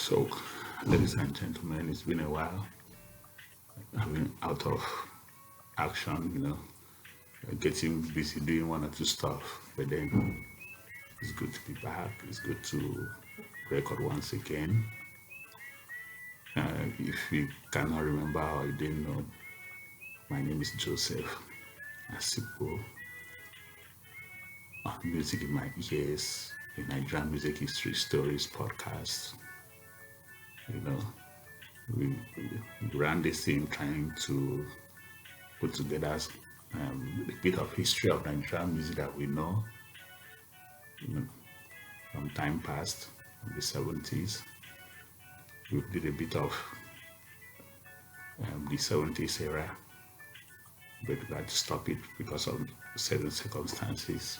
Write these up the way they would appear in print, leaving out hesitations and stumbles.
So, ladies and gentlemen, it's been a while. I've been out of action, getting busy doing one or two stuff. But then it's good to be back. It's good to record once again. If you cannot remember or you didn't know, my name is Joseph Asipo. On Music in My Ears, the Nigerian Music History Stories podcast. You know, we ran this thing trying to put together a bit of history of Nigerian music that we know, you know from time past, from the 70s. We did a bit of the 70s era, but we had to stop it because of certain circumstances.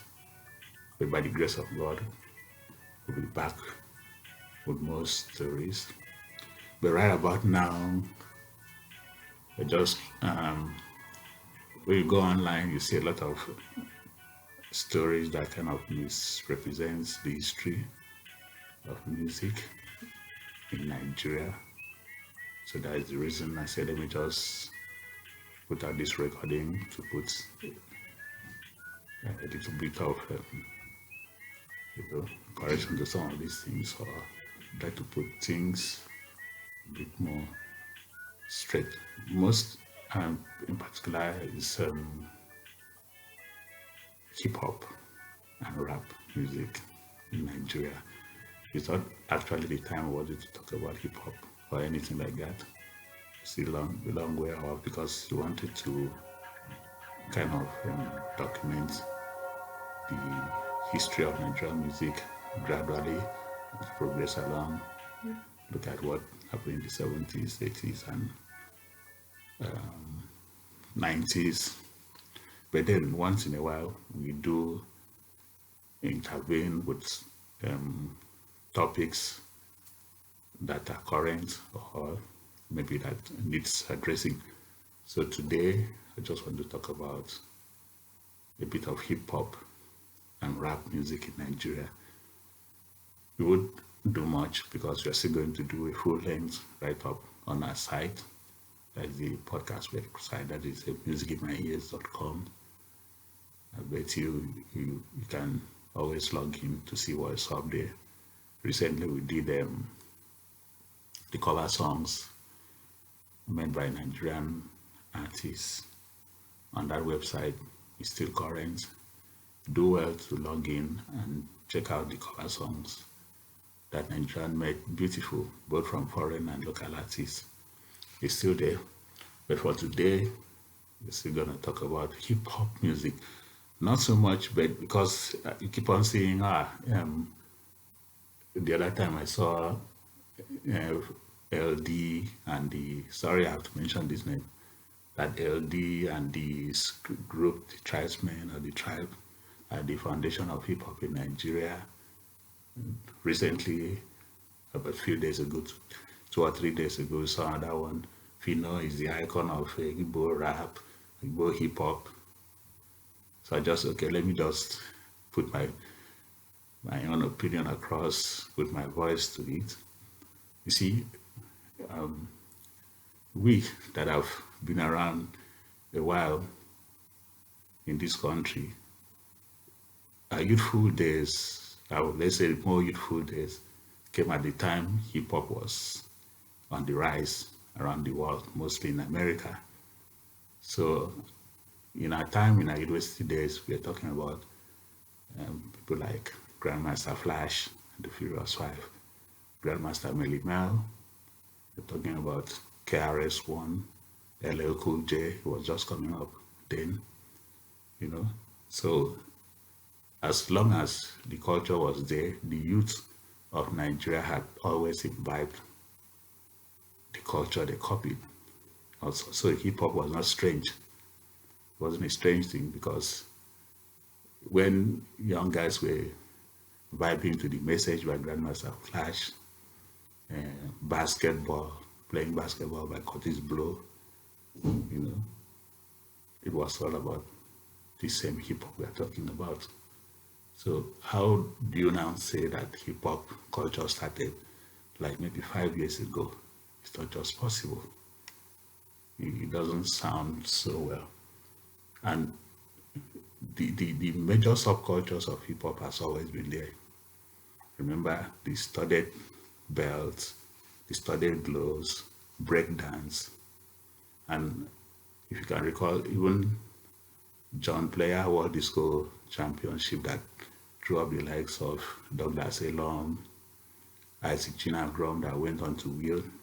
But by the grace of God, we'll be back with more stories. But right about now, I just when you go online, you see a lot of stories that kind of misrepresents the history of music in Nigeria. So that is the reason I said let me just put out this recording to put a little bit of correction to some of these things, or try to put things a bit more straight. Most in particular is hip hop and rap music in Nigeria. It's not actually the time I wanted to talk about hip hop or anything like that. It's a long way off because we wanted to kind of document the history of Nigerian music gradually, progress along, look at what happened in the 70s, 80s, and 90s. But then once in a while, we do intervene with topics that are current or maybe that needs addressing. So today, I just want to talk about a bit of hip hop and rap music in Nigeria. We would do much because we are still going to do a full length write up on our site. That's the podcast website, that is musicinmyears.com. I bet you can always log in to see what's up there. Recently, we did the cover songs made by Nigerian artists on that website. Is still current. Do well to log in and check out the cover songs that Nigerian made beautiful, both from foreign and local artists. It's still there. But for today, we're still gonna talk about hip hop music. Not so much, but because you keep on seeing, the other time I saw LD and sorry I have to mention this name, that LD and the group, the tribesmen or the tribe, are the foundation of hip hop in Nigeria. Recently, about a few days ago, 2 or 3 days ago, we saw another one. Fino is the icon of Igbo rap, Igbo hip hop. So I just, okay, let me just put my own opinion across, put my voice to it. You see, we that have been around a while in this country, our youthful days, let's say more youthful days, came at the time hip hop was on the rise around the world, mostly in America. So in our time, in our university days, we are talking about people like Grandmaster Flash and the Furious Five, Grandmaster Melly Mel. We're talking about KRS-One, LL Cool J, who was just coming up then, So as long as the culture was there, the youth of Nigeria had always imbibed the culture they copied. Also, so hip hop was not strange. It wasn't a strange thing because when young guys were vibing to the message by Grandmaster Flash, basketball, playing basketball by Curtis Blow, it was all about the same hip hop we are talking about. So how do you now say that hip hop culture started like maybe 5 years ago, it's not just possible. It doesn't sound so well. And the major subcultures of hip hop has always been there. Remember the studded belts, the studded gloves, breakdance, and if you can recall, even John Player World Disco Championship that drew up the likes of Douglas Elon, Isaac Chinagrom that went on to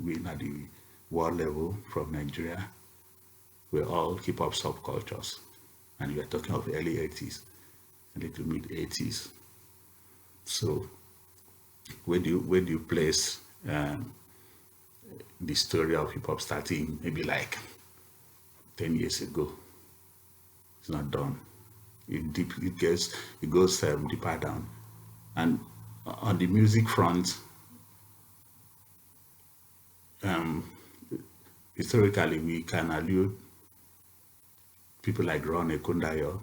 win at the world level from Nigeria were all hip hop subcultures. And you are talking of early 80s, early to mid 80s. So where do you place the story of hip hop starting maybe like 10 years ago? It's not done. It goes deeper down. And on the music front, historically we can allude people like Ron Ekundayo,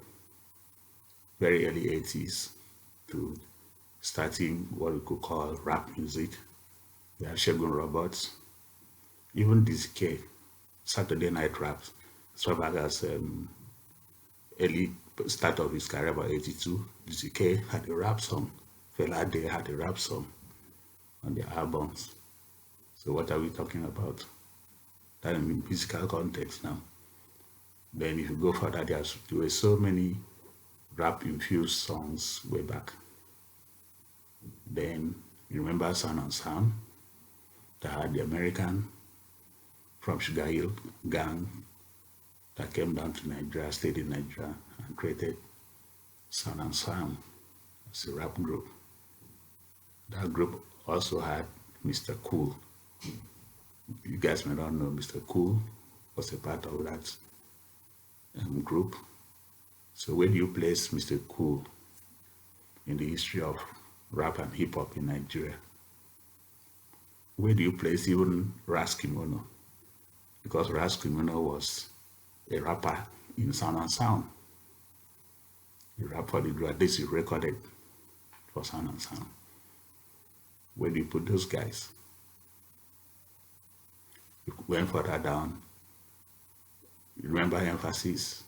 very early 80s, to starting what we could call rap music. We have Shegun Roberts, even DZK, Saturday Night Raps, as far back as early start of his career about 82. DZK had a rap song. Fela Day had a rap song on their albums. So what are we talking about? That in musical context now. Then if you go further, there were so many rap-infused songs way back. Then you remember Sound on Sound that had the American from Sugar Hill gang that came down to Nigeria, stayed in Nigeria, and created Sound on Sound as a rap group. That group also had Mr. Cool. You guys may not know Mr. Cool was a part of that group. So where do you place Mr. Cool in the history of rap and hip hop in Nigeria? Where do you place even Ras Kimono? Because Ras Kimono was a rapper in Sound and Sound. He rapped for the group, at least he recorded for Sound and Sound. Where do you put those guys? You went further down. You remember Emphasis?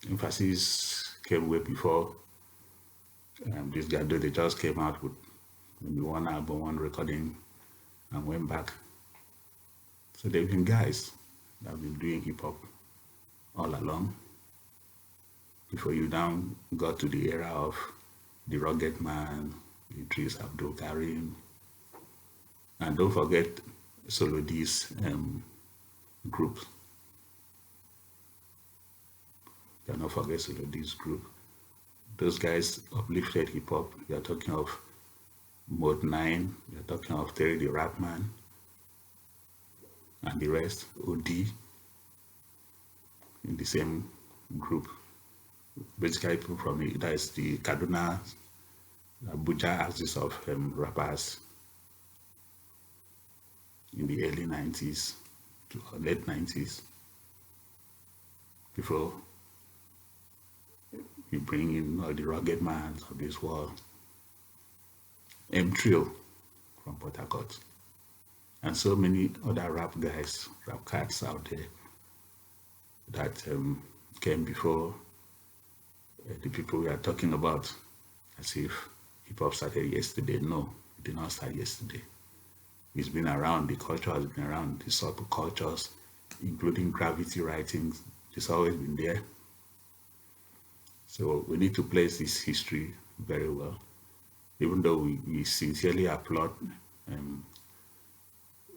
Emphasis came way before this guy, they just came out with maybe one album, one recording, and went back. So they've been guys that have been doing hip hop all along. Before you down got to the era of the Rugged Man, Idris Abdul Karim, and don't forget Solo D's group. Cannot forget Solo D's group. Those guys uplifted hip hop. We are talking of Mode 9, we are talking of Terry the Rap Man, and the rest, OD, in the same group. Basically, people from it, that is the Kaduna, Abuja axis of rappers in the early 90s to late 90s. Before you bring in all the Rugged Mans of this world, M-Trio from Port Harcourt, and so many other rap guys, rap cats out there that came before the people we are talking about, as if hip hop started yesterday. No, it did not start yesterday. It's been around, the culture has been around, the subcultures, including graffiti writings, it's always been there. So we need to place this history very well, even though we sincerely applaud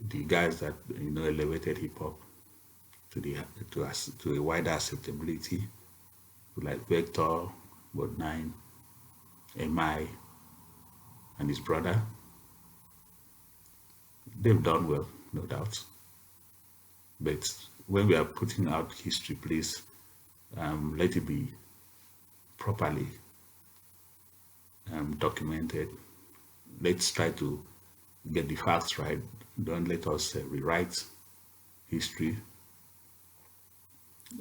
the guys that elevated hip hop to a wider acceptability, like Vector, Bod 9, MI, and his brother. They've done well, no doubt. But when we are putting out history, please let it be properly documented. Let's try to get the facts right. Don't let us rewrite history.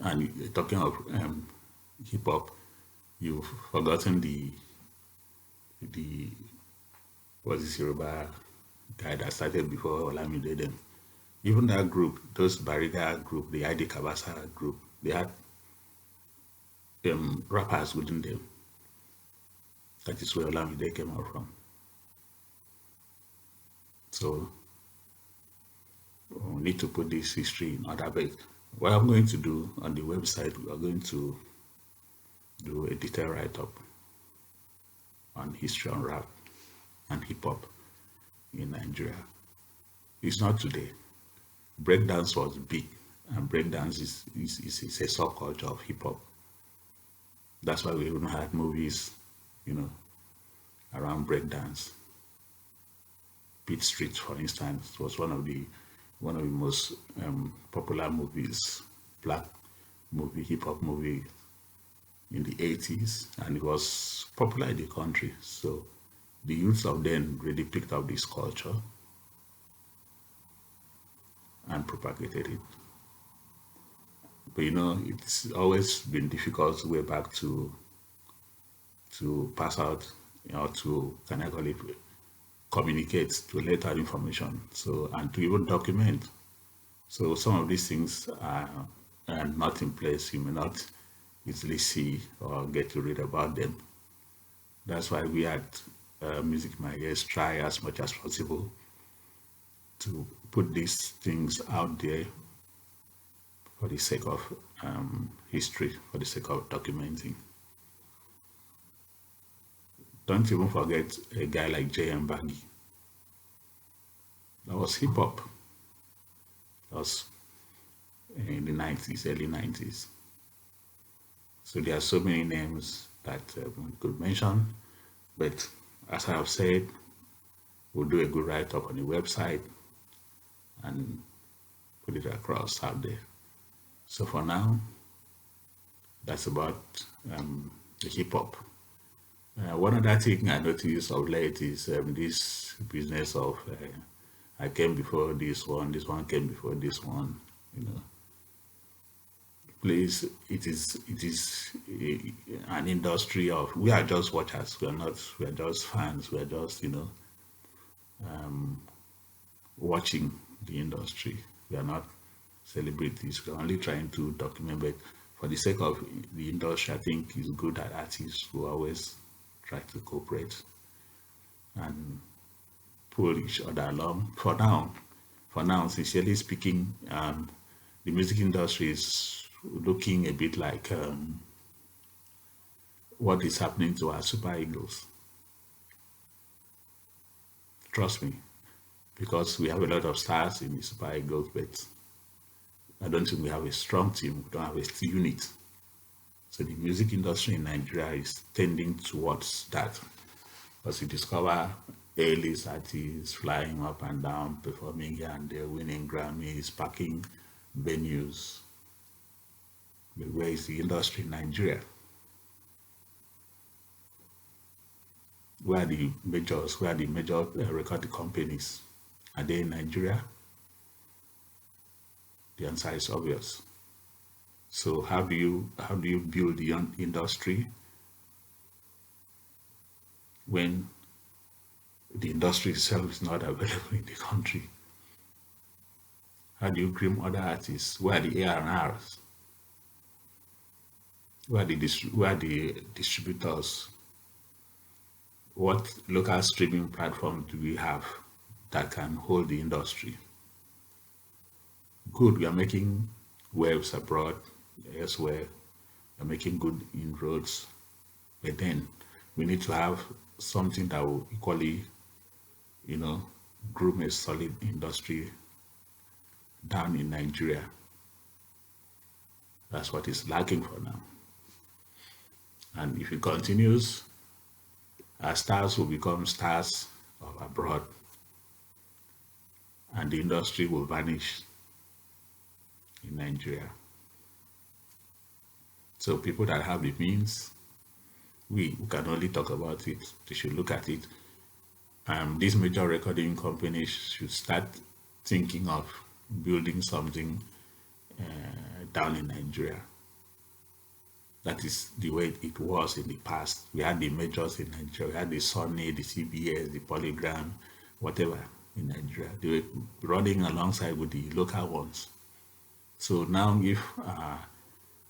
And talking of hip hop, you've forgotten the what's this Yoruba guy that started before Olamide them. Even that group, those Bariga group, the ID Kabasa group, they had rappers within them. That is where Olamide came out from. So we need to put this history in order. But what I'm going to do on the website, we are going to do a detailed write-up on history on rap and hip-hop in Nigeria. It's not today. Breakdance was big, and breakdance is a subculture of hip-hop. That's why we even had movies, around breakdance. Beat Street, for instance, was one of the most popular movies, black movie, hip hop movie in the 80s, and it was popular in the country. So the youth of then really picked up this culture and propagated it. But it's always been difficult way back to pass out, to can I call it communicate, to let out information, so and to even document. So some of these things are not in place. You may not easily see or get to read about them. That's why we at Music My Ears try as much as possible to put these things out there for the sake of history, for the sake of documenting. Don't even forget a guy like J.M. Baggy. That was hip hop. That was in the 90s, early 90s. So there are so many names that we could mention, but as I have said, we'll do a good write-up on the website and put it across out there. So for now, that's about the hip hop. One other thing I noticed of late is this business of I came before this one came before this one. Please, it is an industry of, we are just watchers. We are just fans. We are just watching the industry. We are not celebrities. We are only trying to document. But for the sake of the industry, I think it's good that artists who always try to cooperate and pull each other along. For now, sincerely speaking, the music industry is looking a bit like what is happening to our super eagles. Trust me, because we have a lot of stars in the super eagles, but I don't think we have a strong team. We don't have a unit. So the music industry in Nigeria is tending towards that. Because you discover A-list artists flying up and down, performing here and there, winning Grammys, packing venues. But where is the industry in Nigeria? Where are the majors? Where are the major record companies? Are they in Nigeria? The answer is obvious. So how do you build the industry when the industry itself is not available in the country? How do you groom other artists? Where are the A&Rs? Where are the distributors? What local streaming platform do we have that can hold the industry? Good, we are making waves abroad, elsewhere. We are making good inroads. But then we need to have something that will equally, groom a solid industry down in Nigeria. That's what is lacking for now. And if it continues, our stars will become stars of abroad, and the industry will vanish in Nigeria. So people that have the means, we can only talk about it. They should look at it. These major recording companies should start thinking of building something down in Nigeria. That is the way it was in the past. We had the majors in Nigeria. We had the Sony, the CBS, the Polygram, whatever. in Nigeria. They were running alongside with the local ones. So now if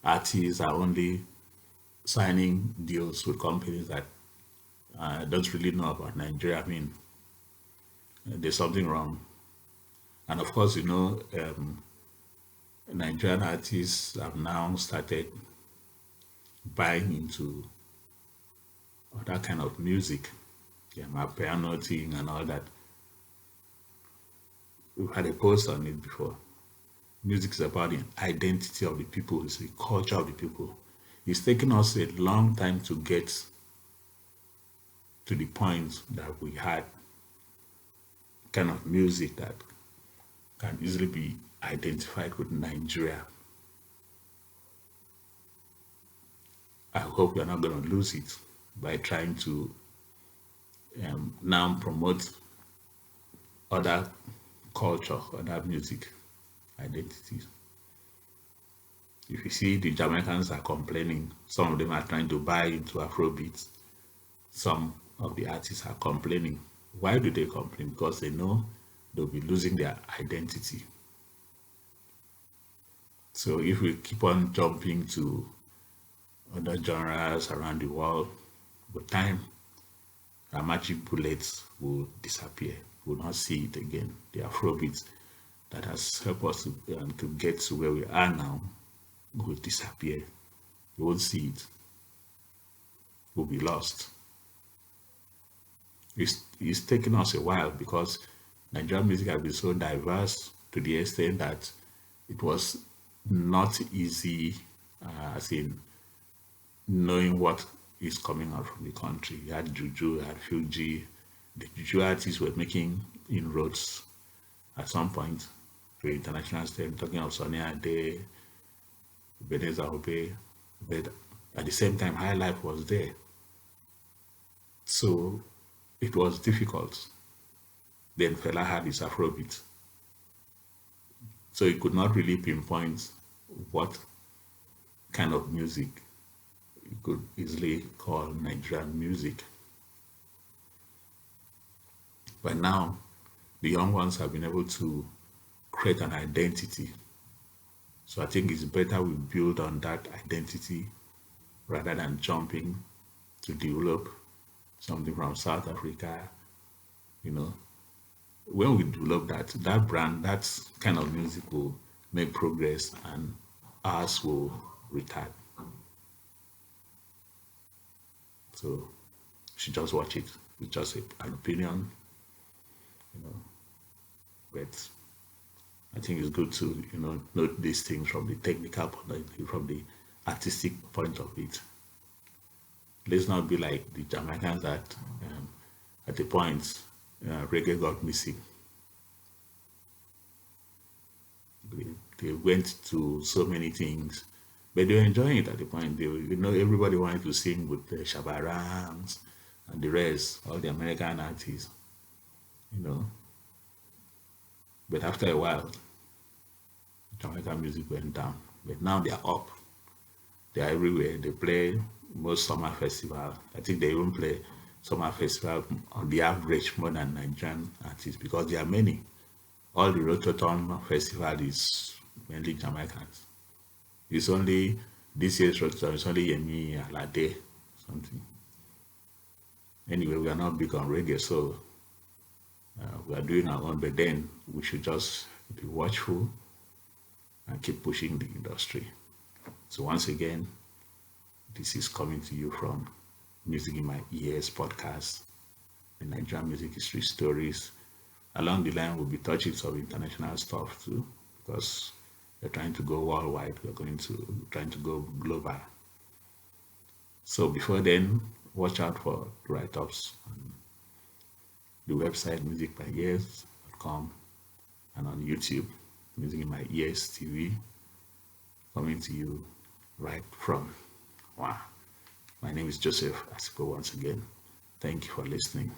artists are only signing deals with companies that don't really know about Nigeria, I mean, there's something wrong. And of course, Nigerian artists have now started buying into other kind of music, yeah, my piano thing and all that. We've had a post on it before. Music is about the identity of the people, it's the culture of the people. It's taken us a long time to get to the point that we had kind of music that can easily be identified with Nigeria. I hope we're not going to lose it by trying to now promote other culture, other music identities. If you see the Jamaicans are complaining, some of them are trying to buy into Afrobeats. Some of the artists are complaining. Why do they complain? Because they know they'll be losing their identity. So if we keep on jumping to other genres around the world, with time, our magic bullets will disappear. We'll not see it again. The Afrobeats that has helped us to get to where we are now will disappear. We won't see it. We'll be lost. It's taken us a while because Nigerian music has been so diverse to the extent that it was not easy, as in knowing what is coming out from the country. You had Juju, you had Fuji. The Juju artists were making inroads at some point to international stage, talking of Sonny Ade, Beneza Hope, but at the same time, Highlife was there. So it was difficult. Then Fela had his Afrobeat. So he could not really pinpoint what kind of music you could easily call Nigerian music. But now, the young ones have been able to create an identity. So I think it's better we build on that identity rather than jumping to develop something from South Africa. When we develop that brand, that kind of music will make progress and ours will retard. So you should just watch it. It's just an opinion, but I think it's good to note these things from the technical point of view, from the artistic point of it. Let's not be like the Jamaicans that at the point reggae got missing. They went to so many things, but they were enjoying it at the point. Everybody wanted to sing with the Shabarangs and the rest, all the American artists, But after a while, Jamaican music went down. But now they are up. They are everywhere. They play most summer festival. I think they even play summer festival on the average more than Nigerian artists because there are many. All the Rototom festival is mainly Jamaicans. It's only this year's Rototom, it's only Yemi Alade, something. Anyway, we are not big on reggae, so we are doing our own, but then we should just be watchful and keep pushing the industry. So once again, this is coming to you from Music in My Ears podcast, the Nigerian music history stories. Along the line, we'll be touching some international stuff too, because we're trying to go worldwide. We're trying to go global. So before then, watch out for write-ups on the website musicmyears.com and on YouTube, Music in My Ears TV, coming to you right from wow. My name is Joseph Asipo once again. Thank you for listening.